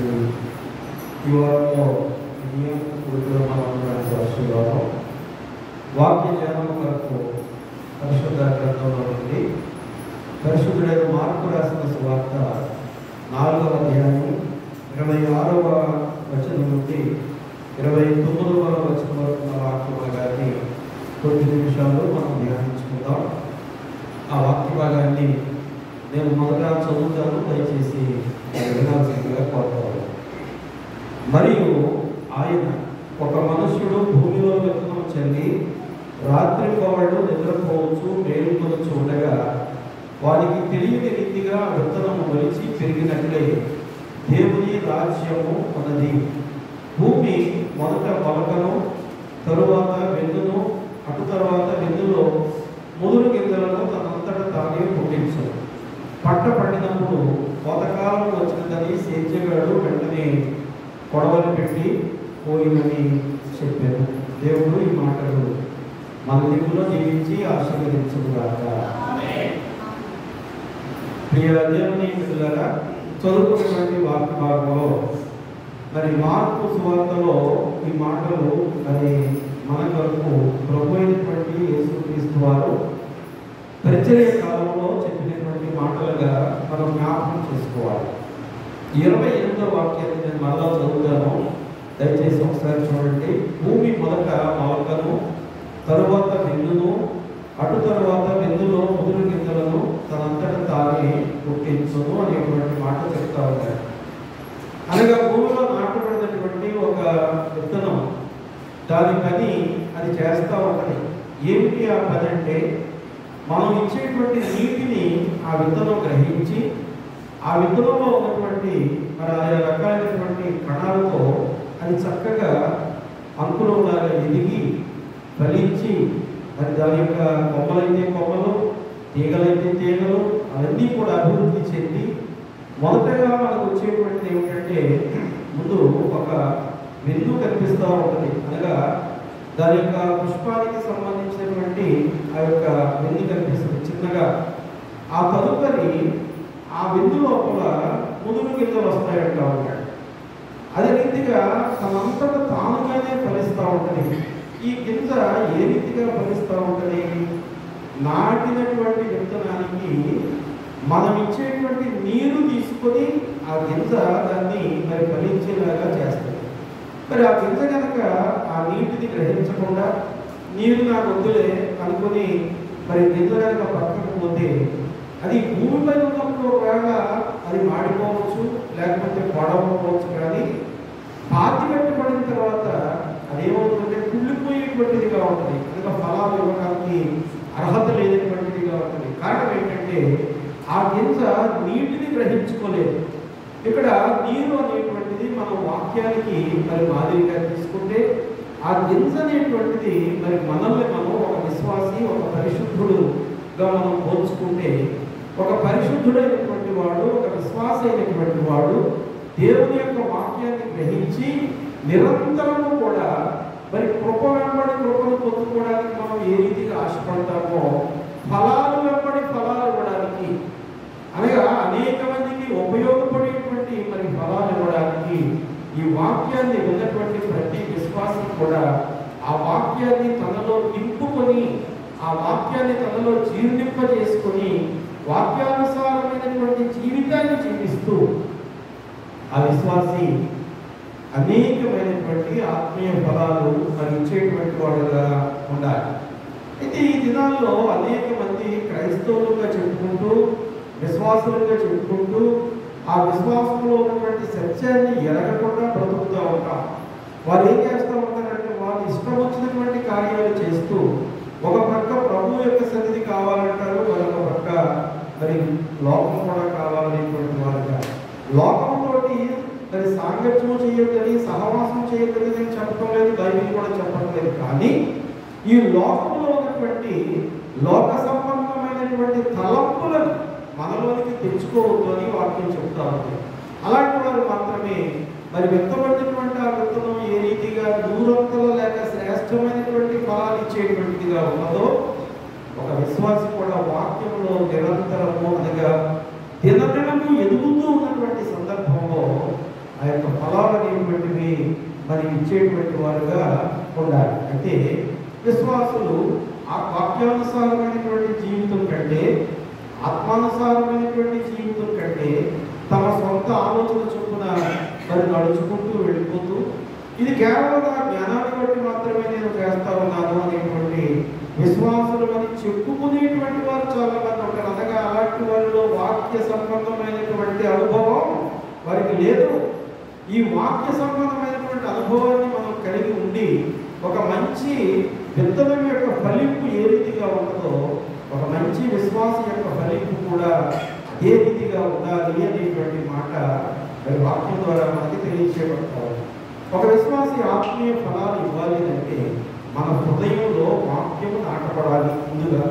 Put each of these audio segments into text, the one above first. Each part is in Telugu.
మరి ఈ వారంలో ఆశీర్వాదం వాక్య జ్ఞానం కొరకు పరిశుద్ధ గ్రంథంలో నుండి పరిశుద్ధుడైన మార్కు రాసిన సువార్త 4వ అధ్యాయం 26వ వచనం నుండి 29వ వచనం వరకు ఉన్న వాక్య భాగాన్ని కొద్ది నిమిషాలు మనం ధ్యానించుకుందాం. ఆ వాక్య భాగాన్ని నేను మొదట చదువుతాను, దయచేసి వినాల్సిందిగా కోరుతాను. మరియు ఆయన, ఒక మనుష్యుడు భూమిలో విత్తనం చల్లి రాత్రి పగళ్ళు నిద్రపోవచ్చు మేలుకొనొచ్చు ఉండగా వారికి తెలియని రీతిగా విత్తనము మొలిచి పెరిగినట్లే దేవుని రాజ్యము ఉన్నది. భూమి మొదట మొలకను, తరువాత వెన్నును, అటు తర్వాత వెన్నులో ముదురు గింజలను తనంతట తానే పుట్టించు. పంట పండినప్పుడు కోతకాలం వచ్చినదని సేద్యగాడు వెంటనే కొడవలు పెట్టి పోయినని చెప్పారు. దేవుడు ఈ మాటలు మన దిగులో జీవించి ఆశీర్వదించుగాక. ప్రియ దేవుని బిడ్డలారా, చదువుకున్నటువంటి వాక్య భాగంలో మరి మార్కు సువార్తలో ఈ మాటలు మరి మన కొరకు ప్రభు అయినటువంటి యేసుక్రీస్తు వారు పరిచర్య కాలంలో చెప్పినటువంటి మాటలుగా మనం జ్ఞాపకం చేసుకోవాలి. 28వ వాక్యాన్ని నేను మరలా చదువుతాను, దయచేసి ఒకసారి చూడండి. భూమి మొదట మొలకను, తరువాత వెన్నును, అటు తరువాత వెన్నులో ముదురు గింజలను తనంతట తానే పుట్టించును అనేటువంటి మాట చెప్తా ఉన్నారు. అనగా భూమిలో నాటబడినటువంటి ఒక విత్తనం దాని పని అది చేస్తూ ఉంటుంది. ఏమిటి ఆ పని అంటే, మనం ఇచ్చేటువంటి నీటిని ఆ విత్తనం గ్రహించి ఆ విత్తనంలో ఉన్నటువంటి మరి ఆయా రకాలైనటువంటి కణాలతో అది చక్కగా అంకురంలాగా ఎదిగి ఫలించి మరి దాని యొక్క కొమ్మలైతే కొమ్మలు, తీగలైతే తీగలు అవన్నీ కూడా అభివృద్ధి చెంది మొదటగా మనకు వచ్చేటువంటిది ఏమిటంటే ముందు ఒక వెన్ను కనిపిస్తూ ఉంటుంది. అనగా దాని యొక్క పుష్పానికి సంబంధించినటువంటి ఆ యొక్క వెన్ను కనిపిస్తుంది చిన్నగా. ఆ తదుపరి ఆ వెన్ను లోపల ముదురు గింజలు వస్తాయంటా ఉంటాడు. అదే రీతిగా తనంతట తానుగానే ఫలిస్తూ ఉంటుంది. ఈ గింజ ఏ రీతిగా ఫలిస్తూ ఉంటుంది? నాటినటువంటి విత్తనానికి మనం ఇచ్చేటువంటి నీరు తీసుకొని ఆ గింజ దాన్ని మరి ఫలించేలాగా చేస్తుంది. మరి ఆ గింజ కనుక ఆ నీటిని గ్రహించకుండా నీరు నాకు వద్దులే అనుకుని మరి గింజ కనుక పక్కకు పోతే అది భూమిపై ఉన్నప్పుడు ఒకవేళ అది మాడిపోవచ్చు, లేకపోతే పడవపోవచ్చు. కానీ పాతి పెట్టబడిన తర్వాత అదేమవుతుందంటే కుళ్ళిపోయేటువంటిదిగా ఉంటుంది. కనుక ఫలాలు ఇవ్వడానికి అర్హత లేనటువంటిదిగా ఉంటుంది. కారణం ఏంటంటే ఆ గింజ నీటిని గ్రహించుకోలేదు. ఇక్కడ నీరు అనేటువంటిది మనం వాక్యానికి మరి మాదిరిగా తీసుకుంటే ఆ గింజ అనేటువంటిది మరి మనల్ని మనం ఒక విశ్వాసి, ఒక పరిశుద్ధుడుగా మనం పోల్చుకుంటే, ఒక పరిశుద్ధుడైనటువంటి వాడు, ఒక విశ్వాస అయినటువంటి వాడు దేవుని యొక్క వాక్యాన్ని గ్రహించి నిరంతరము కూడా మరి కృప వెంబడి కృపను పొందుకోవడానికి మనం ఏ రీతిగా ఆశపడతామో ఫలాలు వెంబడి ఫలాలు ఇవ్వడానికి, అనగా అనేక మందికి ఉపయోగపడేటువంటి మరి ఫలాలు ఇవ్వడానికి ఈ వాక్యాన్ని ఉన్నటువంటి ప్రతి విశ్వాసం కూడా ఆ వాక్యాన్ని తనలో నింపుకొని, ఆ వాక్యాన్ని తనలో జీర్ణింపజేసుకొని వాక్యానుసారమైనటువంటి జీవితాన్ని జీవిస్తూ ఆ విశ్వాసి అనేకమైనటువంటి ఆత్మీయ ఫలాలు మరి ఇచ్చేటువంటి వాడుగా ఉండాలి. అయితే ఈ దినాల్లో అనేక మంది క్రైస్తవులుగా చెప్పుకుంటూ, విశ్వాసులుగా చెప్పుకుంటూ ఆ విశ్వాసంలో ఉన్నటువంటి సత్యాన్ని ఎరగకుండా బ్రతుకుతూ ఉంటాం. వారు ఏం చేస్తూ ఉంటారంటే వాళ్ళు ఇష్టం వచ్చినటువంటి కార్యాలు చేస్తూ ఒక పక్క ప్రభు యొక్క సన్నిధి కావాలంటారు, మరొక పక్క మరి లోకం కూడా కావాలనేటువంటి వారుగా లోకంతో మరి సాంగత్యం చేయొద్దని, సహవాసం చేయొద్దని నేను చెప్పడం లేదు, బైబిల్ కూడా చెప్పడం లేదు. కానీ ఈ లోకంలో ఉన్నటువంటి లోక సంబంధమైనటువంటి తలంపులను మనలోనికి తెచ్చుకోవద్దు అని వాక్యం చెప్తా ఉంది. అలాంటి వారు మాత్రమే మరి వ్యక్తపడినటువంటి ఆ విత్తనం ఏ రీతిగా దూరంతలో లేక శ్రేష్టమైనటువంటి ఫలాలు ఇచ్చేటువంటిదిగా ఉన్నదో ఒక విశ్వాసి కూడా వాక్యంలో నిరంతరము అనగా దినదినము ఎదుగుతూ ఉన్నటువంటి సందర్భంలో ఆ యొక్క మరి ఇచ్చేటువంటి వారుగా ఉండాలి. అయితే విశ్వాసులు ఆ వాక్యానుసారమైనటువంటి జీవితం కంటే, ఆత్మానుసారమైనటువంటి జీవితం కంటే తమ సొంత ఆలోచన చొప్పున మరి నడుచుకుంటూ వెళ్ళిపోతూ, ఇది కేవలం నా జ్ఞానాన్ని బట్టి మాత్రమే నేను చేస్తా ఉన్నాను అనేటువంటి విశ్వాసులు అని చెప్పుకునేటువంటి వారు చాలా మంది ఉంటారు. అనగా అలాంటి వారిలో వాక్య సంబంధమైనటువంటి అనుభవం వారికి లేదు. ఈ వాక్య సంబంధమైనటువంటి అనుభవాన్ని మనం కలిగి ఉండి ఒక మంచి విత్తనం యొక్క ఫలింపు ఏ రీతిగా ఉంటుందో, ఒక మంచి విశ్వాసం యొక్క ఫలింపు కూడా అదే రీతిగా ఉండాలి అనేటువంటి మాట మరి వాక్యం ద్వారా మనకి తెలియచేయబడతారు. ఒక విశ్వాసి ఆత్మీయ ఫలాలు ఇవ్వాలి అంటే మన హృదయంలో వాక్యము నాటపడాలి ముందుగా.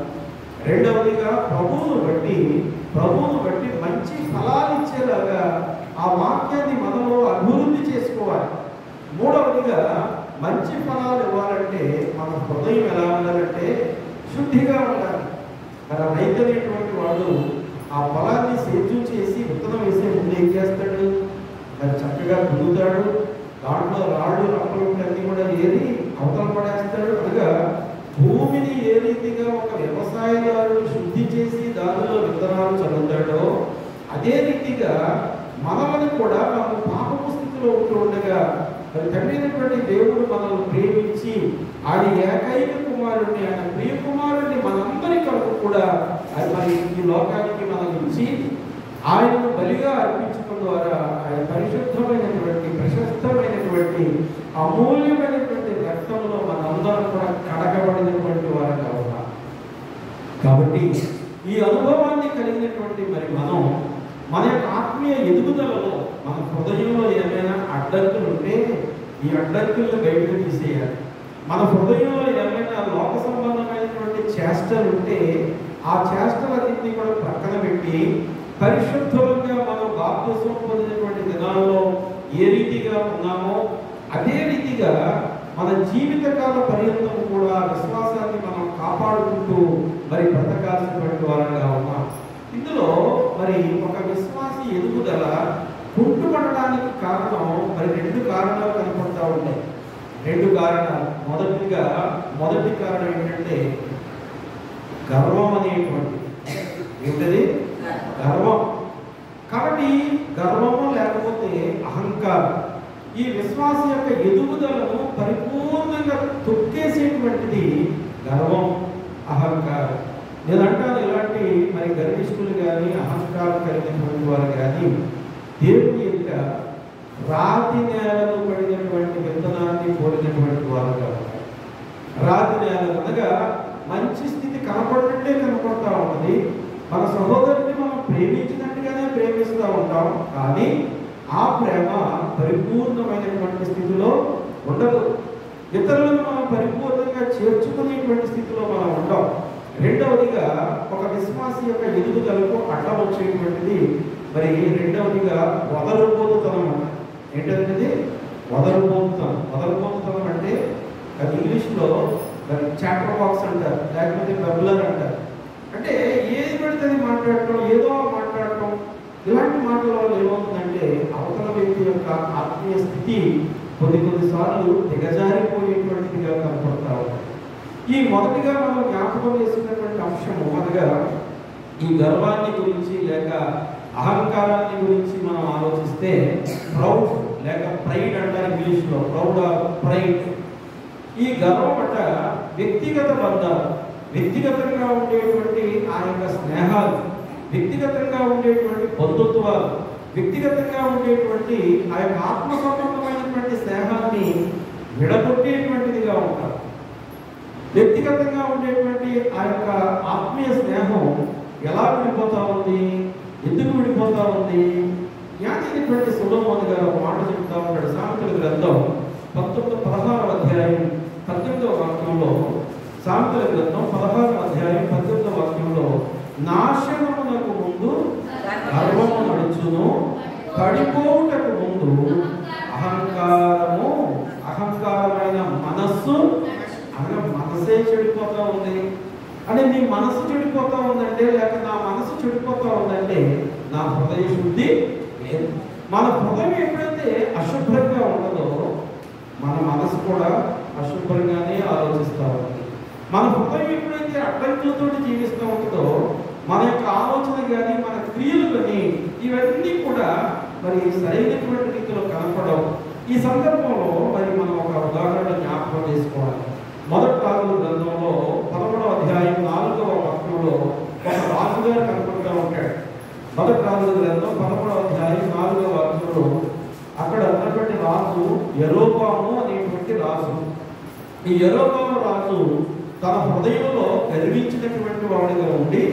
రెండవదిగా ప్రభువును బట్టి మంచి ఫలాలు ఇచ్చేలాగా ఆ వాక్యాన్ని మనలో అభివృద్ధి చేసుకోవాలి. మూడవదిగా మంచి ఫలాలు ఇవ్వాలంటే మన హృదయం ఎలా ఉండాలంటే శుద్ధిగా ఉండాలి. మరి రైతు అనేటువంటి వాడు ఆ పొలాన్ని సేద్యం చేసి విత్తనం వేసే ముందు ఏం చేస్తాడు? మరి చక్కగా దున్నుతాడు, దాంట్లో రాళ్ళు రప్పలు అన్నీ కూడా ఏరి అవతల పడేస్తాడు. అనగా భూమిని ఏ రీతిగా ఒక వ్యవసాయదారుడు శుద్ధి చేసి దానిలో విత్తనాలు చల్లుతాడో అదే రీతిగా మనల్ని కూడా మనం పాపపు స్థితిలో ఉంటూ ఉండగా మరి తండ్రి అయినటువంటి దేవుడు మనల్ని ప్రేమించి ఆయన ఏకైక కుమారుడిని, ఆయన ప్రియ కుమారుడిని మనందరి కొరకు కూడా అది మరి ఈ లోకానికి మనం ఇచ్చి ఆయనను బలిగా అర్పించడం ద్వారా ఆయన పరిశుద్ధమైనటువంటి ప్రశస్తమైనటువంటి అమూల్యమైనటువంటి రక్తంలో మనందరం కూడా కడగబడినటువంటి వారు కావాలి. కాబట్టి ఈ అనుభవాన్ని కలిగినటువంటి మరి మనం మన యొక్క ఆత్మీయ ఎదుగుదలలో మన హృదయంలో ఏమైనా అడ్డంకులు ఉంటే ఈ అడ్డంకులను బయటకు తీసేయాలి. మన హృదయంలో ఏమైనా లోక సంబంధమైనటువంటి చేష్టలు ఉంటే ఆ చేష్టలన్నింటినీ కూడా ప్రక్కన పెట్టి పరిశుద్ధంగా మనం బాప్తిసం పొందినటువంటి దినాల్లో ఏ రీతిగా ఉన్నామో అదే రీతిగా మన జీవితకాల పర్యంతం కూడా విశ్వాసాన్ని మనం కాపాడుకుంటూ మరి బ్రతకాల్సినటువంటి వారంగా ఉన్నాం. ఇందులో మరి ఒక విశ్వాసి ఎదుగుదల కుంటుపడడానికి కారణం మరి రెండు కారణాలు కనపడతా ఉంటాయి. రెండు కారణాలు. మొదటి కారణం ఏంటంటే గర్వం అనేటువంటి ఏంటది? గర్వం. కాబట్టి గర్వము లేకపోతే అహంకారం ఈ విశ్వాస యొక్క ఎదుగుదలను పరిపూర్ణంగా తొక్కేసేటువంటిది గర్వం, అహంకారం. నేను అంటాను ఇలాంటి మరి గర్విష్ఠులు కానీ అహంకారం కలిగినటువంటి వారు కానీ దేవుని యొక్క రాతి నేలను పడినటువంటి విత్తనాన్ని కోరినటువంటి వారు కాదు. రాతి నేల అనగా మంచి స్థితి కనపడినట్టే కనపడతా ఉంటుంది. మన సహోదరుని మనం ప్రేమించినట్టుగానే ప్రేమిస్తూ ఉంటాం, కానీ ఆ ప్రేమ పరిపూర్ణమైనటువంటి స్థితిలో ఉండదు. ఇతరులను మనం పరిపూర్ణంగా చేర్చుకునేటువంటి స్థితిలో మనం ఉంటాం. రెండవదిగా ఒక విశ్వాసి యొక్క ఎదుగుదలకు అడ్డం వచ్చేటువంటిది మరి రెండవదిగా వదలుపోతుతనం అంట. ఏంటంటే వదలుపోతుతనం అంటే అది ఇంగ్లీష్లో చాటర్ బాక్స్ అంటారు, లేకపోతే బబ్లర్ అంటారు. అంటే ఏది పడితే అది మాట్లాడటం, ఏదో మాట్లాడటం, ఇలాంటి మాటల వల్ల ఏమవుతుందంటే అవతల వ్యక్తి యొక్క ఆత్మీయ స్థితి కొన్నిసార్లు దిగజారిపోయేటువంటిదిగా కనపడతా ఉంటుంది. ఈ మొదటిగా మనం జ్ఞాపకం చేసినటువంటి అంశము అనగా ఈ గర్వాన్ని గురించి లేక అహంకారాన్ని గురించి మనం ఆలోచిస్తే ప్రౌడ్ లేక ప్రైడ్ అంటారు ఇంగ్లీష్లో, ప్రౌడ్ ఆర్ ప్రైడ్. ఈ గర్వం పట్ల వ్యక్తిగత బంధాలు, వ్యక్తిగతంగా ఉండేటువంటి ఆ యొక్క స్నేహాలు, వ్యక్తిగతంగా ఉండేటువంటి బంధుత్వాలు, వ్యక్తిగతంగా ఉండేటువంటి ఆ యొక్క ఆత్మ సంబంధమైనటువంటి స్నేహాన్ని విడగొట్టేటువంటిదిగా ఉంటారు. వ్యక్తిగతంగా ఉండేటువంటి ఆ యొక్క ఆత్మీయ స్నేహం ఎలా విడిపోతా ఉంది, ఎందుకు విడిపోతా ఉంది? జ్ఞానైనటువంటి సొలొమోను గారు ఒక మాట చెప్తా ఉంటాడు. సామెతల గ్రంథం 16వ అధ్యాయం 18వ వాక్యంలో, సామెతల గ్రంథం 16వ అధ్యాయం 18వ వాక్యంలో, నాశనమునకు ముందు గర్వము నడుచును, పడిపోవుటకు ముందు అహంకారమైన మనస్సు అనగా మనసే చెడిపోతా ఉంది. అంటే నీ మనసు చెడిపోతా ఉందంటే, లేక నా మనసు చెడిపోతా ఉందంటే నా హృదయ శుద్ధి లేదు. మన హృదయం ఎప్పుడైతే అశుభ్రంగా ఉండదో మన మనసు కూడా అశుభ్రంగానే ఆలోచిస్తూ ఉంటుంది. మన హృదయం ఎప్పుడైతే అడ్డంకులతో జీవిస్తూ ఉంటుందో మన యొక్క ఆలోచన కానీ మన క్రియలు కానీ ఇవన్నీ కూడా మరి సరైనటువంటి రీతిలో కనపడవు. ఈ సందర్భంలో మరి మనం ఒక ఉదాహరణ జ్ఞాపకం చేసుకోవాలి. మొదటి రాజుల గ్రంథంలో 11వ అధ్యాయం 4వ వచనంలో ఒక రాజుగారు కనపడుతూ ఉంటాడు. మొదటి రాజుల గ్రంథం 11వ అధ్యాయం 4వ వచనంలో అక్కడ ఉన్నటువంటి రాజు యెరోబాము అనేటువంటి రాజు. ఈ యెరోబాము రాజు తన హృదయంలో గర్వించినటువంటి వాడిగా ఉండి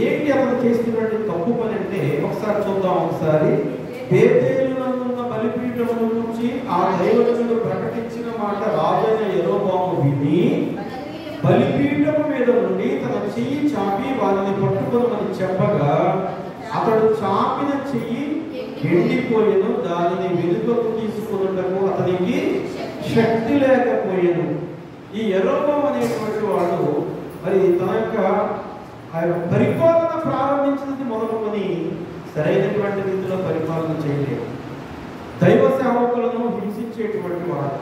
ఏంటి అతను చేసినటువంటి తప్పు పని అంటే ఒకసారి చూద్దాం. ఒకసారి బేతేలునందున్న బలిపీఠముల నుంచి ఆ దైవజనుడు ప్రకటించిన మాట రాజైన యెరోబాము విని బలిపీఠము మీద నుండి తన చెయ్యి చాపి వారిని పట్టుకొనమని చెప్పగా అతడు చాపిన చెయ్యి ఎండిపోయేను, దానిని వెనుకకు తీసుకున్నటకు అతనికి శక్తి లేకపోయేను. ఈ యెరోబాము అనేటువంటి వాడు మరి తన యొక్క పరిపాలన ప్రారంభించినది మొదలుకొని సరైనటువంటి రీతిలో పరిపాలన చేయలేదు. దైవ సేవకులను హింసించేటువంటి వాడు,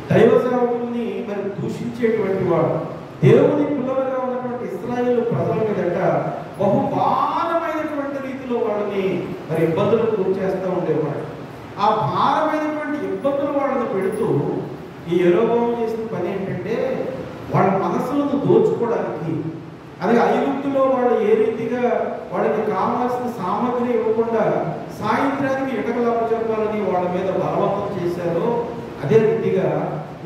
దైవ సేవకుల్ని మరి దూషించేటువంటి వాడు, దేవుని పిల్లలుగా ఉన్నటువంటి ఇశ్రాయేలు ప్రజల మీదట బహుభారమైనటువంటి రీతిలో వాళ్ళని మరి ఇబ్బందులకు గురి చేస్తూ ఉండేవాడు. ఆ భారమైనటువంటి ఇబ్బందులు వాళ్ళని పెడుతూ ఈ యెరోబాము చేసిన పని ఏంటంటే వాళ్ళ మనసులను దోచుకోవడానికి, అదే ఐగుప్తులో వాళ్ళు ఏ రీతిగా వాళ్ళకి కావాల్సిన సామగ్రి ఇవ్వకుండా సాయంత్రానికి ఇటకలాప చెప్పాలని వాళ్ళ మీద బలవంతం చేశారో అదే రీతిగా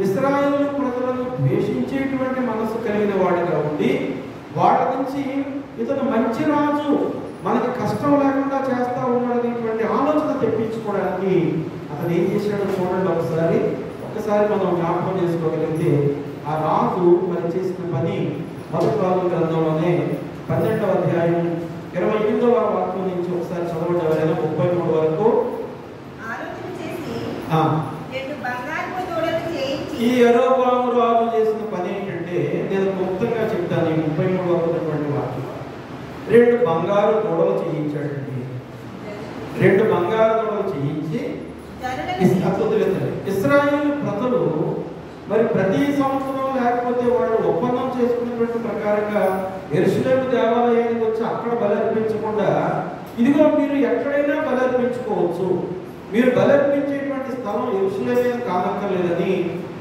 ఇశ్రాయేలు ప్రజలను ద్వేషించేటువంటి మనసు కలిగిన వాడిగా ఉండి వాళ్ళ నుంచి ఇతను మంచి రాజు మనకి కష్టం లేకుండా చేస్తా ఉన్నాడనేటువంటి ఆలోచన తెప్పించుకోవడానికి అతను ఏం చేశాడో చూడండి. ఒకసారి మనం జ్ఞాపకం చేసుకోగలిగితే ఆ రాజు మరి చేసిన పని మొదటి రాజుల గ్రంథంలోనే 12వ అధ్యాయం 28వ వాక్యం నుంచి ఒకసారి చదవండి ఎవరైనా 33 వరకు. ఈ యెరోబాము రాజు చేసిన పని ఏంటంటే నేను క్లుప్తంగా చెప్తాను. ఈ 33 వరకు ఉన్నటువంటి వాక్యం 2 బంగారు దూడలు చేయించాడండి. 2 బంగారు దూడలు చేయించి ఇశ్రాయేలు ప్రజలు మరి ప్రతి సంవత్సరం లేకపోతే వాళ్ళు ఒప్పందం చేసుకున్నటువంటి ప్రకారంగా యెరూషలేము దేవాలయానికి వచ్చి అక్కడ బలి అర్పించకుండా ఇదిగో మీరు ఎక్కడైనా బలి అర్పించుకోవచ్చు, మీరు బలి అర్పించేటువంటి స్థలం యెరూషలేమే కానక్కర్లేదని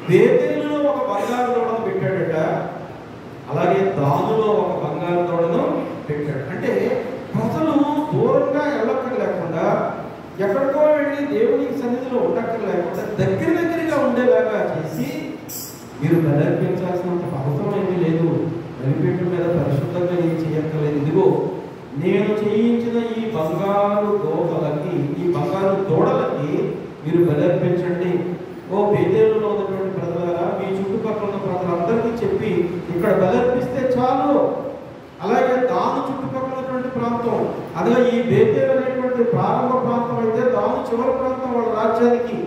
బేతేలులో ఒక బంగారు దూడను పెట్టాడట, అలాగే దానులో ఒక బంగారు దూడను పెట్టాడు. అంటే ప్రజలు దూరంగా వెళ్ళక్కర్లేకుండా ఎక్కడికో వెళ్ళి దేవుని సన్నిధిలో ఉండక్కర్లేకుండా దగ్గరగా ఉండేలాగా చేసి మీరు బలర్పించాల్సినంత అవసరం ఏమీ లేదు, బలిపీఠం మీద పరిశుద్ధంగా ఏం చేయక్కర్లేదు, ఇదిగో నేను చేయించిన ఈ బంగారు దూడలకి మీరు బలర్పించండి. ఓ బేతేలులో ఉన్నటువంటి ప్రజలారా మీ చుట్టుపక్కల ఉన్న ప్రజలందరికీ చెప్పి ఇక్కడ బలర్పిస్తే చాలు. అలాగే దాను చుట్టుపక్కల ఉన్నటువంటి ప్రాంతం, అదే ఈ బేతేలు అనేటువంటి ప్రారంభ ప్రాంతం అయితే దాను చివరి ప్రాంతం వాళ్ళ రాజ్యానికి,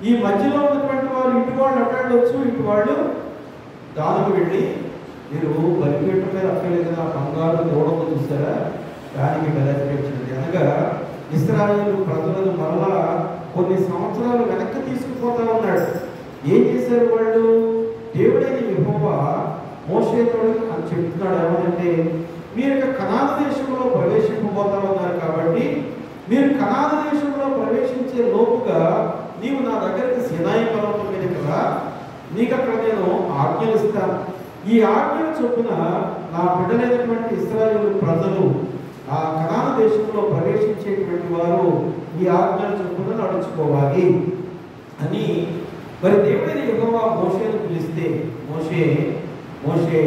ఈ మధ్యలో ఉన్నటువంటి వారు ఇటు వాళ్ళు అడ్డాడవచ్చు, ఇటు వాళ్ళు దానికి వెళ్ళి మీరు బలిపీఠం మీద అక్కర్లేదు ఆ బంగారు దూడను చూసారా దానికి బలర్పించండి. అనగా ఇశ్రాయేలు ప్రజలను మరలా కొన్ని సంవత్సరాలు వెనక్కి తీసుకుపోతా ఉన్నాడు. ఏం చేశారు వాళ్ళు? దేవుడైన యెహోవా మోషేతో అని చెప్తున్నాడు ఏమంటే మీరు కనాన దేశంలో ప్రవేశింపబోతా ఉన్నారు కాబట్టి మీరు కనాన దేశంలో ప్రవేశించే లోపుగా నీవు నా దగ్గరికి సీనాయి పర్వతం మీదకి రా, నీకు అక్కడ నేను ఆజ్ఞలు ఇస్తాను. ఈ ఆజ్ఞల చొప్పున నా బిడ్డలైనటువంటి ఇశ్రాయేలు ప్రజలు ఆ కనాన దేశంలో ప్రవేశించేటువంటి వారు ఈ ఆజ్ఞల చొప్పున నడుచుకోవాలి అని మరి దేవుడైన యెహోవా మోషేను పిలిస్తే మోషే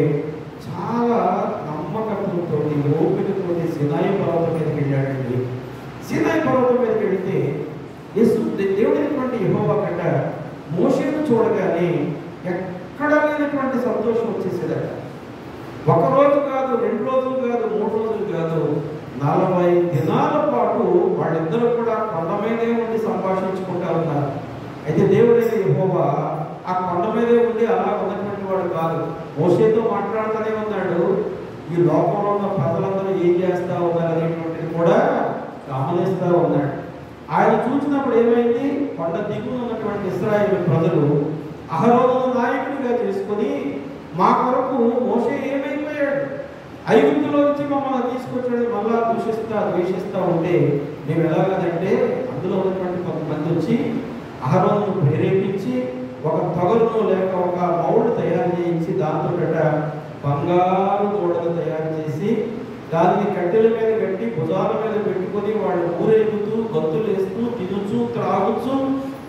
చాలా నమ్మకంతో ఓపికతోటి సీనాయి పర్వతం మీదకి వెళ్ళాడండి. సీనాయి పర్వతం మీదకి వెళితే దేవుడైనటువంటి యెహోవా కంట మోషేను చూడగానే ఎక్కడా లేనటువంటి సంతోషం వచ్చేసేదట. 1 రోజు కాదు, 2 రోజులు కాదు, 3 రోజులు కాదు, 40 దినాల పాటు వాళ్ళిద్దరూ కూడా కొండ మీదే ఉండి సంభాషించుకుంటా ఉన్నారు. అయితే దేవుడైన యెహోవా ఆ కొండ మీదే ఉండి అలా ఉన్నటువంటి వాడు కాదు, మోషేతో మాట్లాడుతూనే ఉన్నాడు. ఈ లోకంలో ఉన్న ప్రజలందరూ ఏం చేస్తా ఉన్నారు అనేటువంటిది కూడా గమనిస్తూ ఉన్నాడు. ఆయన చూసినప్పుడు ఏమైంది? కొండ దిగువన ఉన్నటువంటి ఇశ్రాయేలు ప్రజలు అహరోనును నాయకుడిగా చేసుకొని మా కొరకు మోషే ఏమైపోయాడు, ఐగుప్తులో నుంచి మమ్మల్ని తీసుకొచ్చాడు, మళ్ళా ద్వేషిస్తా ఉంటే మేము ఎలాగదంటే అందులో ఉన్నటువంటి కొంతమంది వచ్చి అహరోనును ప్రేరేపించి ఒక తొగరును లేక ఒక మౌల్డ్ తయారు చేయించి దాంతో బంగారు దూడలు తయారు చేసి దాన్ని కట్టెల మీద కట్టి భుజాల మీద పెట్టుకొని వాళ్ళు ఊరేగుతూ గొంతులు వేస్తూ తినుచు త్రాగుచు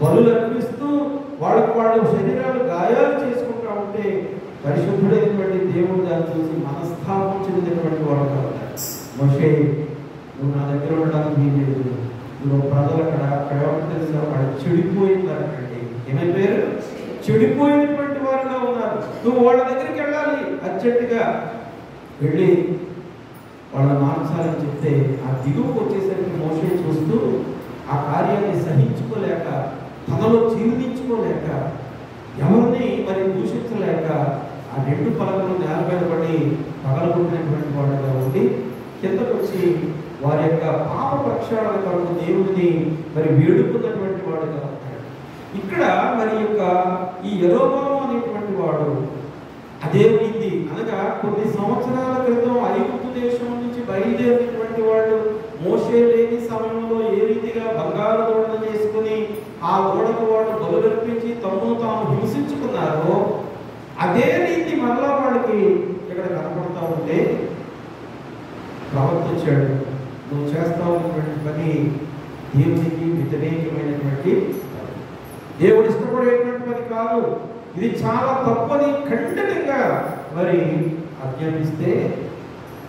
బలులు అర్పిస్తూ వాళ్ళు శరీరాలు గాయాలు చేసుకుంటా ఉంటే పరిశుద్ధుడైనటువంటి దేవుడు దాన్ని చూసి మనస్తాపం చెందినటువంటి వాడు కాబట్టి మోషే నువ్వు నా దగ్గర ఉండడానికి వీలేదు, నువ్వు ప్రజలు అక్కడ తెలిసిన వాడు చెడిపోయిందనండి. ఏమైపోయారు? చెడిపోయినటువంటి వారుగా ఉన్నారు. నువ్వు వాళ్ళ దగ్గరికి వెళ్ళాలి, అర్జెంటుగా వెళ్ళి వాళ్ళని మార్చాలని చెప్తే ఆ దిగువకు వచ్చేసరికి మోషే చూస్తూ ఆ కార్యాన్ని సహించుకోలేక, తనలో జీర్ణించుకోలేక, ఎవరిని మరి దూషించలేక ఆ రెండు పలకలు నేల మీద పడి పగలగొట్టినటువంటి వాడుగా ఉండి కిందకు వచ్చి వారి యొక్క పాప ప్రక్షాళన కొరకు దేవుడిని మరి వేడుకున్నటువంటి వాడుగా ఉంటాడు. ఇక్కడ మరి యొక్క ఈ యెరోబాము అనేటువంటి వాడు అదే రీతి అనగా కొన్ని సంవత్సరాల క్రితం ఐగుప్తు దేశం నుంచి బయలుదేరినటువంటి వాళ్ళు మోషే లేని సమయంలో ఏ రీతిగా బంగారు దూడను చేసుకుని ఆ దూడకు వాడు బలులర్పించి తమను తాము హింసించుకున్నారో అదే రీతి మరలా వాళ్ళకి ఇక్కడ కనపడతా ఉంటే ప్రవక్త వచ్చాడు, నువ్వు చేస్తా ఉన్నటువంటి పని దేవునికి వ్యతిరేకమైనటువంటి, దేవుడు ఇష్టపడేటువంటి పని కాదు, ఇది చాలా తప్పని ఖండితంగా మరి ఆజ్ఞాపిస్తే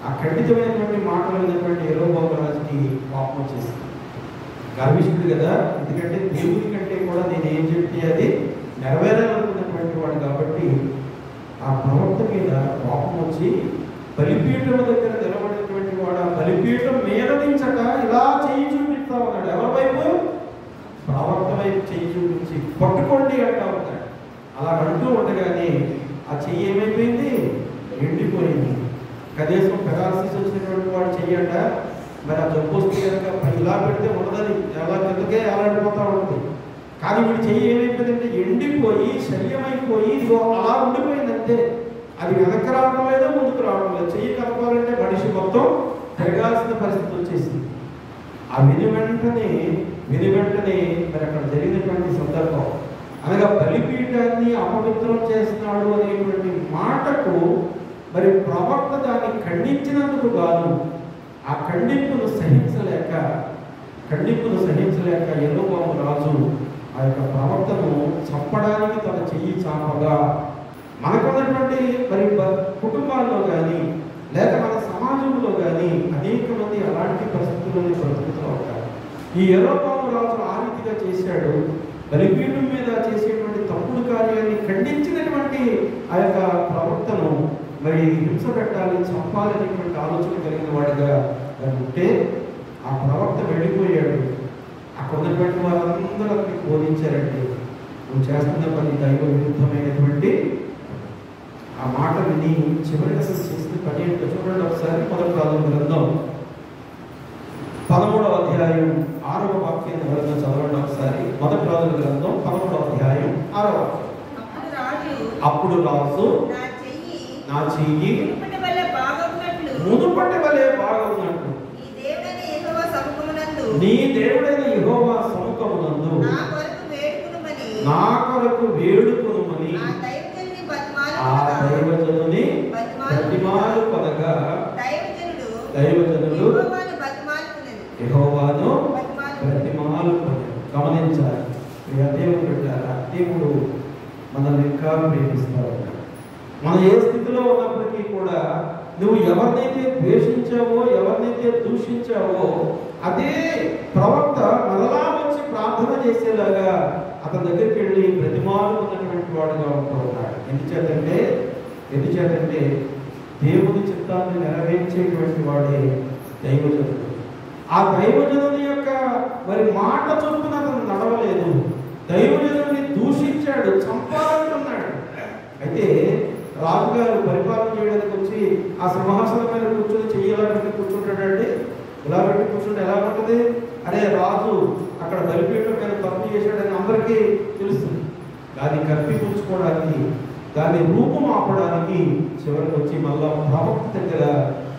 ఆ ఖండితమైనటువంటి మాటలు విన్నటువంటి యెరోబాము రాజుకి కోపం వచ్చేసింది. గర్విష్ఠుడు కదా, ఎందుకంటే దేవుడి కంటే కూడా నేను ఏం చెప్తే అది నెరవేరాలనుకున్నటువంటి వాడు కాబట్టి ఆ ప్రవక్త మీద కోపం వచ్చి బలిపీఠం దగ్గర నిలబడినటువంటి వాడు ఆ బలిపీఠం మీద దించక ఇలా చెయ్యి చూపిస్తా ఉన్నాడు. ఎవరి వైపు? ప్రవక్త వైపు చెయ్యి చూపించి పట్టుకోండి అంటా ఉన్నాడు. అలా అంటూ ఉండగానే ఆ చెయ్యి ఏమైపోయింది? ఎండిపోయింది. కనీసం పెరాలసిస్ వచ్చినటువంటి వాడు చెయ్యట మరి ఆ జబ్బు వస్తే కనుక ఇలా పెడితే ఉండదని ఎలా కిందకే ఎలాడిపోతూ ఉంటుంది. కానీ వీడి చెయ్యి ఏమైపోయిందంటే ఎండిపోయి శల్యమైపోయి ఇదిగో అలా ఉండిపోయిందంటే అది వెనక్కి రావడం లేదో ముందుకు రావడం లేదు. చెయ్యి కలపాలంటే మనిషి మొత్తం తిరగాల్సిన పరిస్థితి వచ్చేసింది. ఆ విని వెంటనే మరి అక్కడ జరిగినటువంటి సందర్భం అనగా బలిపీఠాన్ని అపవిత్రం చేస్తున్నాడు అనేటువంటి మాటకు మరి ప్రవక్త దాన్ని ఖండించినందుకు గాను ఆ ఖండింపును సహించలేక యెరోబాము రాజు ఆ యొక్క ప్రవక్తను చంపడానికి తన చెయ్యి చాపగా మనకున్నటువంటి మరి కుటుంబాల్లో కానీ లేక మన సమాజంలో కానీ అనేక మంది అలాంటి పరిస్థితుల్లోనే బ్రతుకుతూ ఉంటారు. ఈ యెరోబాము రాజు ఆ రీతిగా చేశాడు. బలిపీఠం మీద చేసేటువంటి తప్పుడు కార్యాన్ని ఖండించినటువంటి ఆ యొక్క ప్రవక్తను మరి హింస పెట్టాలి, చంపాలనేటువంటి ఆలోచన కలిగిన వాడిగా ఉంటే ఆ ప్రవక్త వెళ్ళిపోయాడు. అక్కడ ఉన్నటువంటి వారందరూ అతనికి బోధించారంటే నువ్వు చేస్తున్న పని దైవ విరుద్ధమైనటువంటి ఆ మాట విని చివరికి అసలు చేసిన పని ఏంటో చూడండి ఒకసారి. మొదటి రాజుల గ్రంథం 13వ అధ్యాయం 6వ వాక్యాన్ని ఎవరైనా చదవండి ఒకసారి. మొదటి రాజుల గ్రంథం 13వ అధ్యాయం 6వ వాక్యం. అప్పుడు రాజు నా చెయ్యి మునుపటి వలె బాగున్నట్లు నీ దేవుడైన యెహోవా సముఖమునందు నా కొరకు వేడుకొనుమని ఆ దైవజనుని బతిమాలు కొనగా దైవజనులు యెహోవాను బతిమాలు కొనగా. గమనించాలి దేవుడు పెట్టారా, దేవుడు మనల్ని ఇంకా ప్రేమిస్తారు. మనం ఏ స్థితిలో ఉన్నప్పటికీ కూడా నువ్వు ఎవరినైతే ద్వేషించావో ఎవరినైతే దూషించావో అదే ప్రవక్త మరలా వచ్చి ప్రార్థన చేసేలాగా అతని దగ్గరికి వెళ్ళి ప్రతిమానుకున్నటువంటి వాడుగా ఉంటున్నాడు. ఎందుచేతంటే దేవుని చిత్తాన్ని నెరవేర్చేటువంటి వాడే దైవజనుడు. ఆ దైవజనుని యొక్క మరి మాట చొప్పున అతను నడవలేదు. దైవజనుని దూషించాడు, చంపాలనుకున్నాడు. అయితే రాజుగారు పరిపాలన చేయడానికి వచ్చి ఆ సింహాసనం మీద కూర్చొని చెయ్యాలా పెట్టి కూర్చుంటాడండి. ఇలా పెట్టి కూర్చుంటే ఎలా ఉంటుంది? అరే రాజు అక్కడ బలిపీఠం మీద తప్పు చేశాడని మనందరికీ తెలుస్తుంది. దాన్ని కప్పిపుచ్చుకోవడానికి, దాన్ని రూపుమాపడానికి చివరికి వచ్చి మళ్ళా ప్రవక్త దగ్గర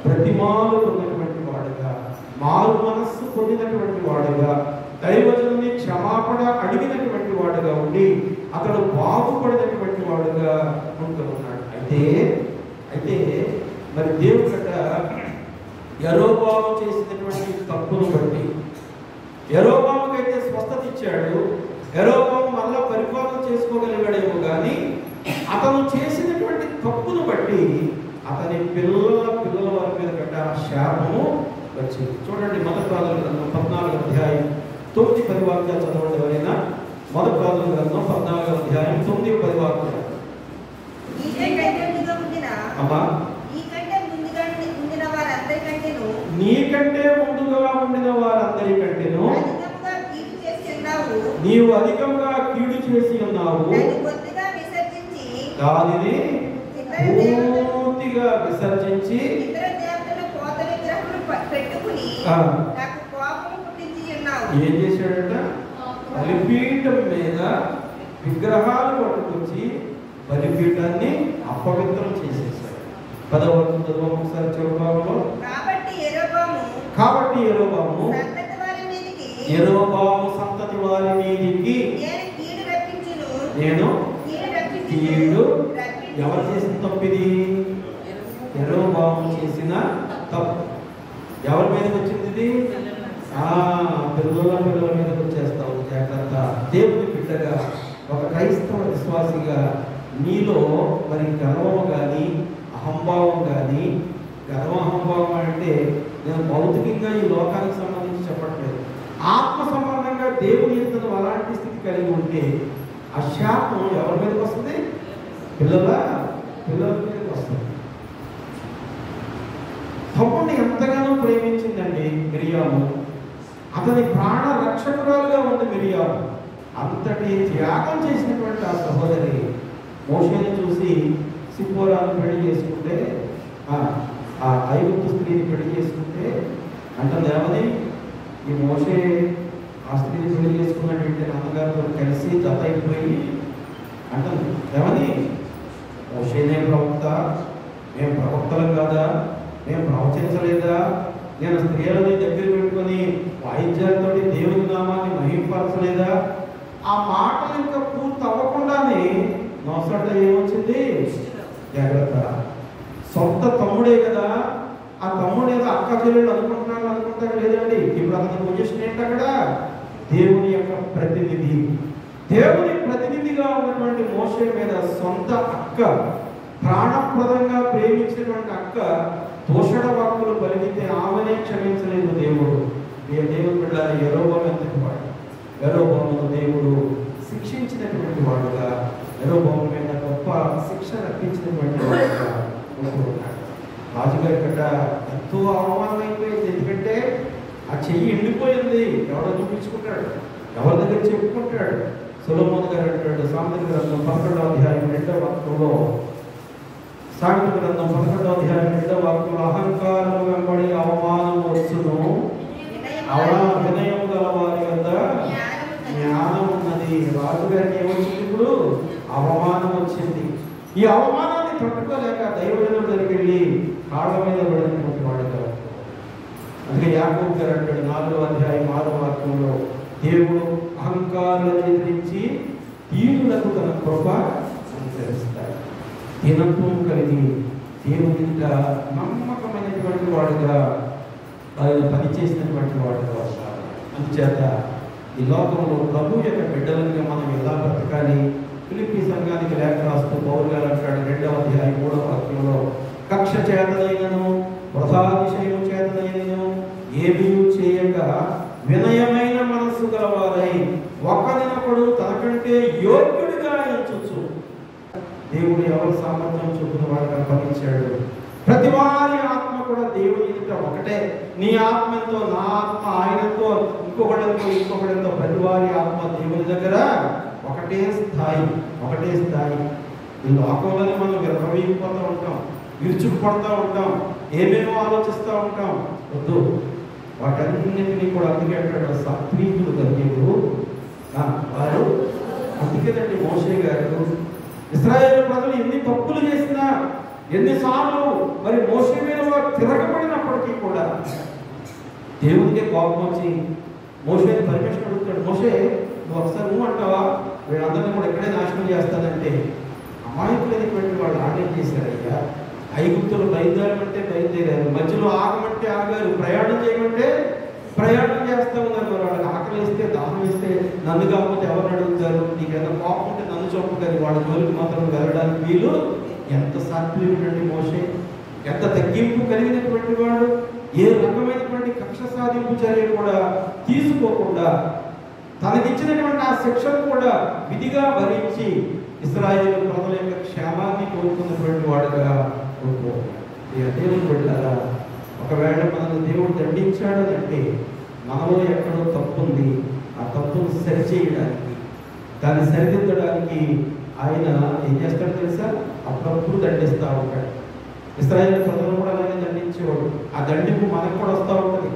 ప్రతిమాలు పొందినటువంటి వాడుగా, మారు మనస్సు పొందినటువంటి వాడుగా, దైవజనుని క్షమాపణ అడిగినటువంటి వాడుగా ఉండి అతడు బాగుపడినటువంటి వాడుగా ఉంటూ ఉన్నాడు. అయితే మరి దేవుడట యరొబాము చేసినటువంటి తప్పును బట్టి, యరొబాముకైతే స్వస్థత ఇచ్చాడు, యరొబాము మళ్ళా పరిపాలన చేసుకోగలిగాడేమో కానీ అతను చేసినటువంటి తప్పును బట్టి అతని పిల్లల వారి మీద గట్ట శాపము వచ్చింది. చూడండి, మొదటి రాజుల గ్రంథం 14వ అధ్యాయం 9-10 వాక్యాలు చదవండి. ఎవరైనా మొదటి రాజుల గ్రంథం 14వ అధ్యాయం 9-10 వాక్యాలు. అమ్మా, నీకంటే ముందుగా ఉండిన వారందరికంటేను నీవు అధికంగా కీడు చేసి ఉన్నావు. దానిని పూర్తిగా విసర్జించి ఏం చేశాడట? బలిపీఠం మీద విగ్రహాలు పట్టుకొచ్చి బలిపీఠాన్ని అపవిత్రం చేసేసాడు. 10వ వచనం ఒకసారి చదువుకోవాలో. కాబట్టి యరొబాము సంతతి వారి మీదికి నేను కీడు. ఎవరు చేసిన తప్పు ఇది? యరొబాము చేసిన తప్పు. ఎవరి మీదకి వచ్చింది ఇది? పిల్లల మీదకి వచ్చేస్తావు. జాగ్రత్త. దేవుని బిడ్డగా, ఒక క్రైస్తవ విశ్వాసిగా నీలో మరి గర్వం కానీ అహంభావం కానీ, అహంభావం అంటే నేను భౌతికంగా ఈ లోకానికి సంబంధించి చెప్పట్లేదు, ఆత్మ సంబంధంగా దేవుని ఎంతను అలాంటి స్థితి కలిగి ఉంటే ఆ శాపం ఎవరి మీదకి వస్తుంది? పిల్లల మీదకి వస్తుంది. తమ్ముడిని ఎంతగానో ప్రేమించిందండి మిరియాము. అతని ప్రాణ రక్షకురాలుగా ఉంది మిరియాము. అంతటి త్యాగం చేసినటువంటి ఆ సహోదరి మోషేని చూసి సిప్పోరాను పెళ్లి చేసుకుంటే, ఆ ఐగుప్తు స్త్రీని పెళ్లి చేసుకుంటే అంటుంది ఏమని? ఈ మోషే ఆ స్త్రీని పెళ్లి చేసుకున్నట్టు నాన్నగారితో కలిసి జత అయిపోయి అంటుంది ఏమని? మోషేనే ప్రవక్త, మేము ప్రవక్తలం కాదా? మేము ప్రవచించలేదా? నేను స్త్రీలని దగ్గర పెట్టుకొని వాయిద్యాలతో దేవుని నామాన్ని మహింపరచలేదా? ఆ మాటలు ఇంకా పూర్తి అవ్వకుండానే నోసట ఏమొచ్చింది? జాగ్రత్త. సొంత తమ్ముడే కదా, ఆ తమ్ముడు ఏదో అక్క చెల్లెళ్ళు అనుకుంటాడు లేదండి. ఇప్పుడు అతని పొజిషన్ ఏంటి అక్కడ? దేవుని యొక్క ప్రతినిధి. దేవుని ప్రతినిధిగా ఉన్నటువంటి మోషే మీద సొంత అక్క, ప్రాణప్రదంగా ప్రేమించినటువంటి అక్క దోషణ వాక్కులు పలికితే ఆమెనే క్షమించలేదు దేవుడు. దేవుని బిడ్డ యరొబాము ఎంతటి వాడు? యరొబామును దేవుడు శిక్షించినటువంటి వాడుగా, యరొబాము మీద గొప్ప శిక్ష రప్పించినటువంటి వాడుగా ఉంటున్నాడు. రాజుగారి గట్ట ఎంతో అవమానం అయిపోయింది. ఎందుకంటే ఆ చెయ్యి ఎండిపోయింది. ఎవడో చూపించుకుంటాడు, ఎవరి దగ్గర చెప్పుకుంటాడు? సొలొమోను గారు అంటాడు, సామెతల గ్రంథం 11వ అధ్యాయం 2వ వాక్యంలో, సామెతల గ్రంథం 11వ అధ్యాయం 2వ వాక్యంలో, అహంకారము వెంబడి అవమానం వచ్చును, వినయము గల వారి వద్ద జ్ఞానం ఉన్నది. రాజుగారికి ఏమొచ్చింది? ఇప్పుడు అవమానం వచ్చింది. ఈ అవమానాన్ని తట్టుకోలేక దైవజనుల దగ్గరికి వెళ్ళి కాళ్ళ మీద పడినటువంటి వాడుగా. అందుకే యాకోబు గారు అంటాడు 4వ అధ్యాయం 6వ వాక్యంలో, దేవుడు అహంకారాలను ఎదిరించి దీనులకు తన కృప అనుసరిస్తాడు. దీనత్వం కలిగి దేవుని నమ్మకమైనటువంటి వాడుగా ఆయన పనిచేసినటువంటి వాడుగా వస్తారు. అందుచేత ఈ లోకంలో ప్రభు యొక్క బిడ్డలుగా మనం ఎలా బ్రతకాలి? ఫిలిప్పీ సంఘానికి లేఖ రాస్తూ పౌలు గారు అంటాడు 2వ అధ్యాయం 3వ వాక్యంలో, కక్ష చేతనైనను వృథాతిశయము చేతనైనను ఏమీ చేయక వినయమైన మనస్సు గలవారై ఒకరినొకడు తనకంటే యోగ్యుడిగా ఎంచుచు. దేవుడు ఎవరి సామర్థ్యం చొప్పున వాడిగా పనిచాడు. ప్రతి వారి ఆత్మ కూడా దేవుని ఎదుట ఒకటే. నీ ఆత్మతో నా ఆత్మ ఆయనతో ఇంకొకటితో ప్రతి వారి ఆత్మ దేవుని దగ్గర ఒకటే స్థాయి. ఈ లోకంలోనే మనం విరవీగిపోతూ ఉంటాం, విరుచుకుపడుతూ ఉంటాం, ఏమేమో ఆలోచిస్తూ ఉంటాం. వద్దు, వాటన్నింటినీ కూడా అందుకే అంటాడు, సాత్వికులు కలిగేరు వారు అందుకేనండి మోషే గారు ఇశ్రాయేలు ప్రజలు ఎన్ని తప్పులు చేసినా, ఎన్నిసార్లు మరి మోషే మీద తిరగబడినప్పటికీ కూడా దేవుడికే కోపం వచ్చి మోషేని పర్మిషన్ అడుగుతాడు. మోషే, నువ్వు ఒకసారి నువ్వు అంటావా వీళ్ళందరినీ కూడా ఎక్కడే నాశనం చేస్తానంటే, అమాయకులైనటువంటి వాళ్ళు ఆర్డర్ చేశారయ్యా. ఐగుప్తులు బయలుదేరమంటే బయలుదేరారు, మధ్యలో ఆగమంటే ఆగారు, ప్రయాణం చేయమంటే ప్రయాణం చేస్తూ ఉన్నారు. వాళ్ళకి ఆకలి వేస్తే దాహం వేస్తే నన్ను కాకపోతే ఎవరిని అడుగుతారు, నీకేదో కోపం ఉంటే నన్ను చంపు, కానీ వాళ్ళ జోలికి మాత్రం వెళ్ళడానికి వీలు. ఎంత సాత్వికుడండి మోషే, ఎంత తగ్గింపు కలిగినటువంటి వాడు. ఏ రకమైనటువంటి కక్ష సాధింపు చర్య కూడా తీసుకోకుండా తనకిచ్చినటువంటి ఆ శిక్షను కూడా విధిగా భరించి ఇశ్రాయేలు ప్రజల యొక్క క్షేమాన్ని కోరుకున్నటువంటి వాడుగా దేవుని బిడ్డలారా, ఒకవేళ మనల్ని దేవుడు దండించాడు అంటే మనలో ఎక్కడో తప్పు ఉంది. ఆ తప్పును సరిచేయడానికి, దాన్ని సరిదిద్దడానికి ఆయన ఏం చేస్తాడో తెలుసా? అప్పుడప్పుడు దండిస్తూ ఉంటాడు. ఇశ్రాయేలు ప్రజలు కూడా అలాగే దండించేవాడు. ఆ దండింపు మనకు కూడా వస్తూ ఉంటుంది.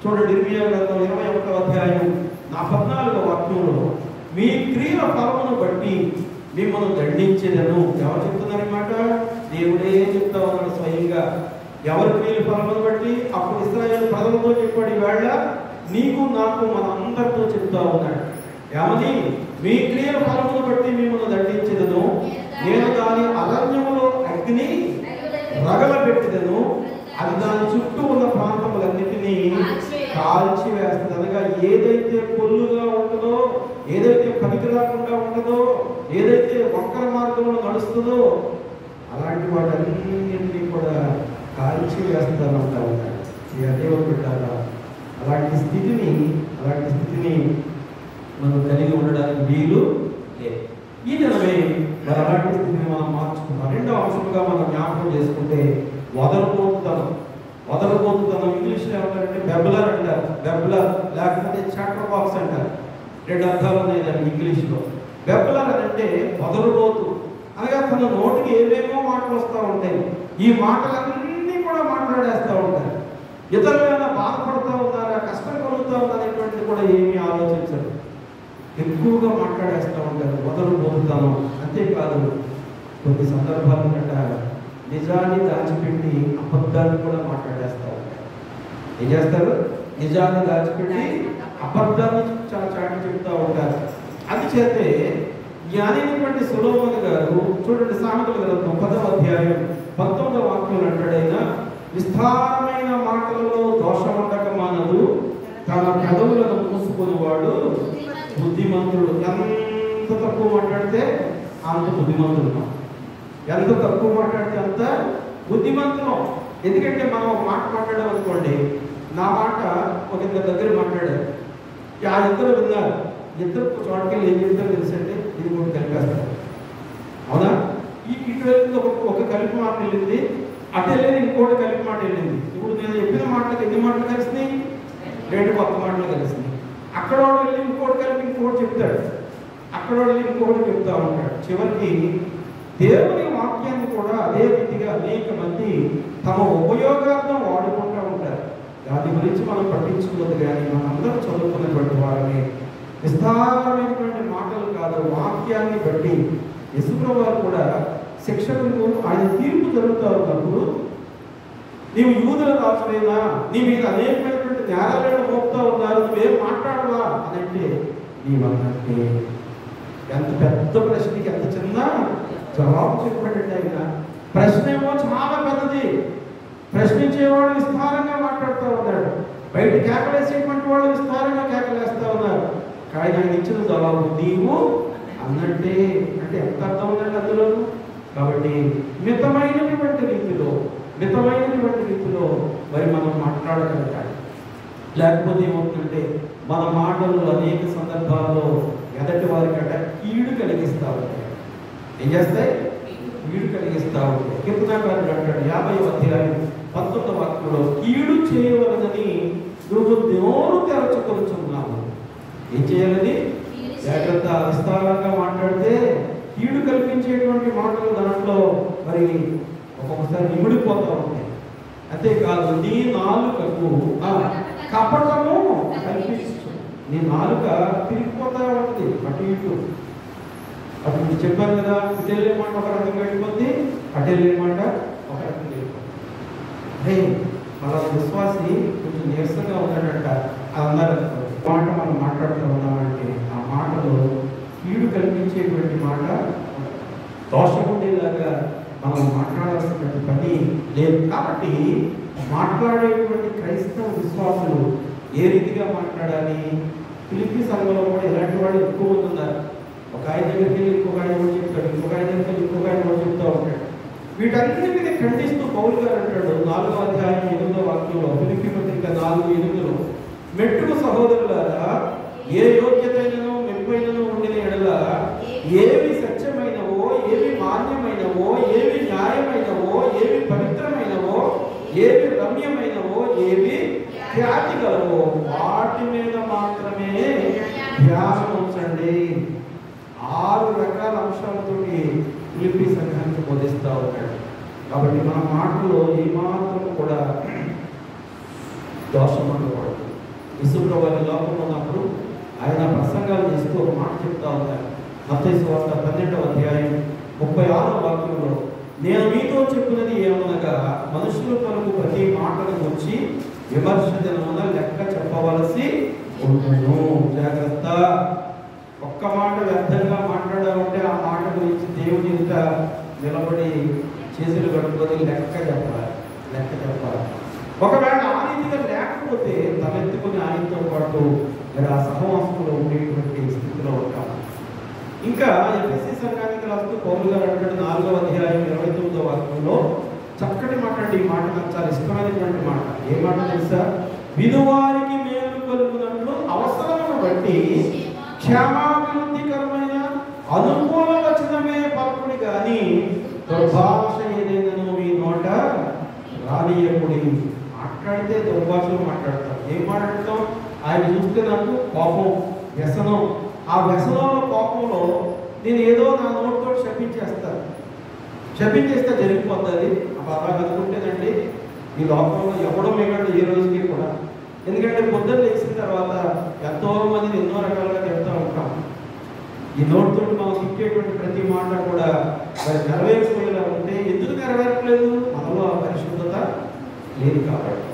చూడండి, ఇర్మియా గ్రంథం 21వ అధ్యాయం 14వ వాక్యంలో, మీ క్రియల ఫలమును బట్టి మిమ్మల్ని దండించేదను. ఎవరు చెప్తున్నారు ఈ మాట? దేవుడే చెప్తా ఉన్నాడు స్వయంగా. ఎవరి క్రియల ఫలమును బట్టి? అప్పుడు ఇశ్రాయేలు ప్రజలతో చెప్పాడు, ఈవేళ నీకు నాకు మన అందరితో చెప్తా ఉన్నాడు. ఏమని? మీ క్రియల ఫలమును బట్టి మిమ్మల్ని దండించేదను, నేను దాని అరణ్యములో అగ్ని రగలబెట్టెదను, అది దాని చుట్టూ ఉన్న ప్రాంతములన్నిటినీ కాల్చి వేస్తుంది. అనగా ఏదైతే పొల్లుగా ఉంటుందో, ఏదైతే పనికి రాకుండా ఉంటుందో, ఏదైతే వక్ర మార్గంలో నడుస్తుందో అలాంటి వాటన్నింటినీ కూడా కాల్చి వేస్తానంటా ఉంటాడు. దేవుడు పెట్టాలా అలాంటి స్థితిని మనం కలిగి ఉండడానికి వీలు లేదు. ఈ దినమే మరి అలాంటి స్థితిని మనం మార్చుకున్నాం. రెండవ అంశంగా మనం జ్ఞాపకం చేసుకుంటే వదలబోతుతనం. ఇంగ్లీష్లో ఏమంటారంటే బెబ్లర్ అంటారు. బెబ్లర్ లేకపోతే చాటర్ బాక్స్ అంటారు. రెండు అర్థాలు ఉన్నాయి దానికి ఇంగ్లీష్లో. బెబ్లర్ అని అంటే వదలబోతు అనగా తన నోటికి ఏవేమో మాటలు వస్తూ ఉంటాయి. ఈ మాటలన్నీ కూడా మాట్లాడేస్తూ ఉంటారు. ఇతరులైనా బాధపడుతూ ఉన్నారా, కష్టం కలుగుతూ ఉందనేటువంటిది కూడా ఏమీ ఆలోచించరు. ఎక్కువగా మాట్లాడేస్తూ ఉంటారు, వదలబోతుతాను. అంతేకాదు, కొన్ని సందర్భాలు గట్ట నిజాన్ని దాచిపెట్టి అబద్ధాన్ని కూడా మాట్లాడేస్తూ ఉంటారు. ఏం చేస్తారు? నిజాన్ని దాచిపెట్టి అబద్ధాన్ని చాటి చెప్తూ ఉంటారు. అందుచేతే జ్ఞానైనటువంటి సొలొమోను గారు చూడండి, సామెతల గ్రంథం 10వ అధ్యాయం 19వ వాక్యం అంటాడైనా, విస్తారమైన మాటలలో దోషముండక మానదు, తన పెదవులను మూసుకునేవాడు బుద్ధిమంతుడు. ఎంత తక్కువ మాట్లాడితే అంత బుద్ధిమంతుడు, ఎంత తక్కువ మాట్లాడితే అంత బుద్ధిమంతులు. ఎందుకంటే మనం ఒక మాట మాట్లాడాం అనుకోండి, నా మాట ఒక ఇద్దరు దగ్గర మాట్లాడారు, ఆ ఇద్దరు విన్నారు. ఇద్దరు చోటకెళ్ళి ఏం చెప్తారో తెలుసండి, ఇది కూడా కలిపేస్తారు. అవునా? ఇటు వెళ్ళింది ఒక కలిపి మాట వెళ్ళింది, అటు వెళ్ళేది ఇంకోటి కలిపి మాట వెళ్ళింది. ఇప్పుడు నేను చెప్పిన మాటలకు ఎన్ని మాటలు కలిసినాయి? 2 కొత్త మాటలు కలిసినాయి. అక్కడ వాడు వెళ్ళి ఇంకోటి కలిపి ఇంకోటి చెప్తాడు, అక్కడ వాడు వెళ్ళి ఇంకోటి చెప్తా ఉంటాడు. చివరికి దేవుని వాక్యాన్ని కూడా అదే రీతిగా అనేక మంది తమ ఉపయోగార్థం వాడుకుంటూ ఉంటారు. దాని గురించి మనం పట్టించుకోవద్దు. కానీ మనందరం చదువుకున్నటువంటి వారిని విస్తారమైనటువంటి మాటలు కాదు, వాక్యాన్ని బట్టి యేసుప్రభువు వారు కూడా శిక్షకులకు ఆయన తీర్పు జరుగుతూ ఉన్నప్పుడు, నీవు యూదుల రాజువైనా, నీ మీద అనేకమైనటువంటి నేరాలను మోపుతా ఉన్నారు, నువ్వేం మాట్లాడవా అని అంటే, నీవన్నట్టే. ఎంత పెద్ద ప్రశ్నకి ఎంత చిన్న జవాబు చెప్పాడంటే ఆయన. ప్రశ్న ఏమో చాలా పెద్దది, ప్రశ్నించేవాడు విస్తారంగా మాట్లాడుతూ ఉన్నాడు, బయట కేకలేసేటువంటి వాడు విస్తారంగా కేకలేస్తూ ఉన్నారు. కానీ ఆయన ఇచ్చిన జవాబు నీవు అన్నట్టే. అంటే ఎంత అర్థం ఉందండి అందులో. కాబట్టి మితమైనటువంటి రీతిలో మరి మనం మాట్లాడగలగాలి. లేకపోతే ఏమవుతుందంటే మన మాటలు అనేక సందర్భాల్లో ఎదటి వారికంటే కీడు కలిగిస్తూ ఉంటాయి. ఏం చేస్తాయి? కీడు కలిగిస్తూ ఉంటాయి. కీర్తనాకారుడు అంటాడు 50వ అధ్యాయం 19వ వాక్యంలో, కీడు చేయవలనని నువ్వు నోరు తెరచుకొనుచున్నావు. ఏం చేయాలని? జాగ్రత్త. విస్తారంగా మాట్లాడితే కీడు కల్పించేటువంటి మాటలు దాంట్లో మరి ఒక్కొక్కసారి ఇమిడిపోతూ ఉంటాయి. అంతేకాదు, నీ నాలుకకు కపటము కల్పించు. నీ నాలుక తిరిగిపోతూ ఉంటుంది అటు ఇటు. అప్పుడు మీరు చెప్పాను కదా, ఇటు వెళ్ళేమాట ఒక రకంగా వెళ్ళిపోద్ది, అటు వెళ్ళేమాట ఒక రకంగా వెళ్ళిపోద్ది. అదే మన విశ్వాసి కొంచెం నీరసంగా ఉన్నాడంట, అది అన్నారు మాట మనం మాట్లాడుతూ ఉన్నామంటే ఆ మాటలో కీడు కల్పించేటువంటి మాట, దోషం ఉండేలాగా మనం మాట్లాడాల్సినటువంటి పని లేదు. కాబట్టి మాట్లాడేటువంటి క్రైస్తవ విశ్వాసులు ఏ రీతిగా మాట్లాడాలి? ఫిలిప్పీ సంఘంలో కూడా ఇలాంటి వాళ్ళు ఎక్కువ మంది ఉన్నారు. ఒక ఆయన దగ్గరికి వెళ్ళి ఇంకొక ఆయన కూడా చెప్తాడు, ఇంకొక ఆయన దగ్గరికి వెళ్ళి ఇంకొక ఆయన కూడా చెప్తూ ఉంటాడు. వీటన్నిటి మీద ఖండిస్తూ పౌలు గారు అంటాడు 4వ అధ్యాయం 8వ వాక్యంలో, ఫిలిప్పీ పత్రిక 4:8, మెట్టుకు సహోదరులారా, ఏ యోగ్యతైనను మెప్పైనను ఉండిన ఎడల ఏవి సత్యమైనవో, ఏవి మాన్యమైనవో, ఏవి న్యాయమైనవో, ఏవి పవిత్రమైనవో, ఏవి రమ్యమైనవో, ఏవి ఖ్యాతి గలవో వాటి మీద మాత్రమే ధ్యానం ఉంచండి. 6 రకాల అంశాలతోటి ఫిలిప్పీ సంఘానికి బోధిస్తూ ఉంటాడు. కాబట్టి మన మాటలో ఏమాత్రం కూడా దోషం ఉండకూడదు. యేసుప్రభువు వారి లోకంలో ఉన్నప్పుడు ఆయన ప్రసంగాలు చేస్తూ ఒక మాట చెప్తా ఉంటారు. మత్తయి సువార్త 12వ అధ్యాయం 36వ వాక్యంలో, నేను మీతో చెప్పినది ఏమనగా మనుషులు పలుకు ప్రతి మాటను గురించి విమర్శ దినమున లెక్క చెప్పవలసి ఉండును. జాగ్రత్త. ఒక్క మాట వ్యర్థంగా మాట్లాడాలంటే ఆ మాట గురించి దేవుని ఎదుట నిలబడి చేతులు కట్టుకొని లెక్క చెప్పాలి. ఒకవేళ ఆ రీతిగా లేకపోతే తలెత్తుకుని ఆయనతో పాటు మరి ఆ సహవాసంలో ఉండేటువంటి స్థితిలో ఉంటాం. ఇంకా ఎఫెసీ సంఘానికి రాస్తూ పౌలు గారు అంటాడు 4వ అధ్యాయం 29వ వాక్యంలో చక్కటి మాట అండి. ఈ మాట నాకు చాలా ఇష్టమైనటువంటి మాట. ఏ మాట తెలుసా? వినువారికి మేలు కలుగునట్లు అవసరమును బట్టి క్షేమాభివృద్ధికరమైన అనుకూల వచనమే పలుకుడి కానీ దుర్భాష ఏదైనా మీ నోట రానియకుడి. మాట్లాడితే దుర్భాషలు మాట్లాడతాం. ఏం మాట్లాడతాం? ఆయన చూస్తే నాకు కోపం, వ్యసనం. ఆ వ్యసనంలో, కోపంలో నేను ఏదో నా నోటితో శపించేస్తే జరిగిపోతుంది. అలా అనుకుంటేనండి ఈ లోకంలో ఎవడో మిగలడు ఏ రోజుకి కూడా. ఎందుకంటే పొద్దున్న లేచిన తర్వాత ఎంతో మందిని ఎన్నో రకాలుగా చెప్తూ ఉంటాం. ఈ నోటితో మనం తిట్టేటువంటి ప్రతి మాట కూడా మరి నెరవేర్చుకునేలా ఉంటే ఎందుకు నెరవేర్చలేదు? మనలో ఆ పరిశుద్ధత లేదు కాబట్టి.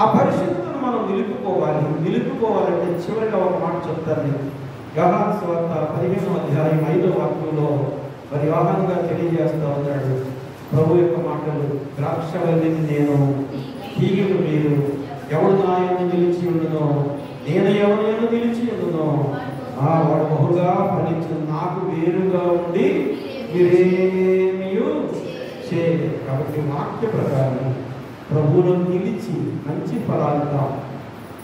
ఆ పరిశుద్ధతను మనం నిలుపుకోవాలంటే చివరిగా ఒక మాట చెప్తాను నేను. యోహాను సువార్త 15వ అధ్యాయం 5వ వాక్యంలో మరి యోహాను గారు తెలియజేస్తూ ఉన్నాడు ప్రభు యొక్క మాటలు. ద్రాక్షవల్లిని నేను, తీగలు మీరు, ఎవడు నా యందు నిలిచి ఉండునో నేను ఎవరి యందు నిలిచి ఉండునో వాడు బహుగా ఫలించు. నాకు వేరుగా ఉండి మీరేమీ చేయలేదు. కాబట్టి వాక్య ప్రకారం ప్రభువులో నిలిచి మంచి ఫలాలుతాం.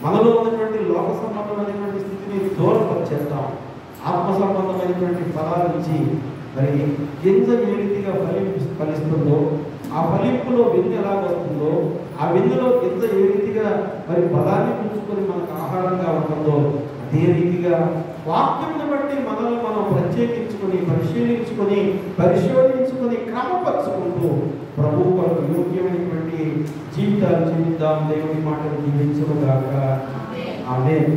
మనలో ఉన్నటువంటి లోక సంబంధమైనటువంటి స్థితిని దూరపరిచేస్తాం. ఆత్మ సంబంధమైనటువంటి ఫలాలు ఇచ్చి మరి గింజ ఏ రీతిగా ఫలిస్తుందో, ఆ ఫలింపులో వెన్ను ఎలా వస్తుందో, ఆ వెన్నులో గింజ ఏ రీతిగా మరి బలాన్ని పుంజుకొని మనకు ఆహారంగా ఉంటుందో, అదే రీతిగా వాక్యంను బట్టి మనల్ని మనం ప్రత్యేకించుకొని పరిశోధించుకొని క్రమపరుచుకుంటూ ప్రభు కొరకు యోగ్యమైనటువంటి జీవితాలు జీవిద్దాం. దేవుని మాటలు జీవించుగాక. ఆమేన్.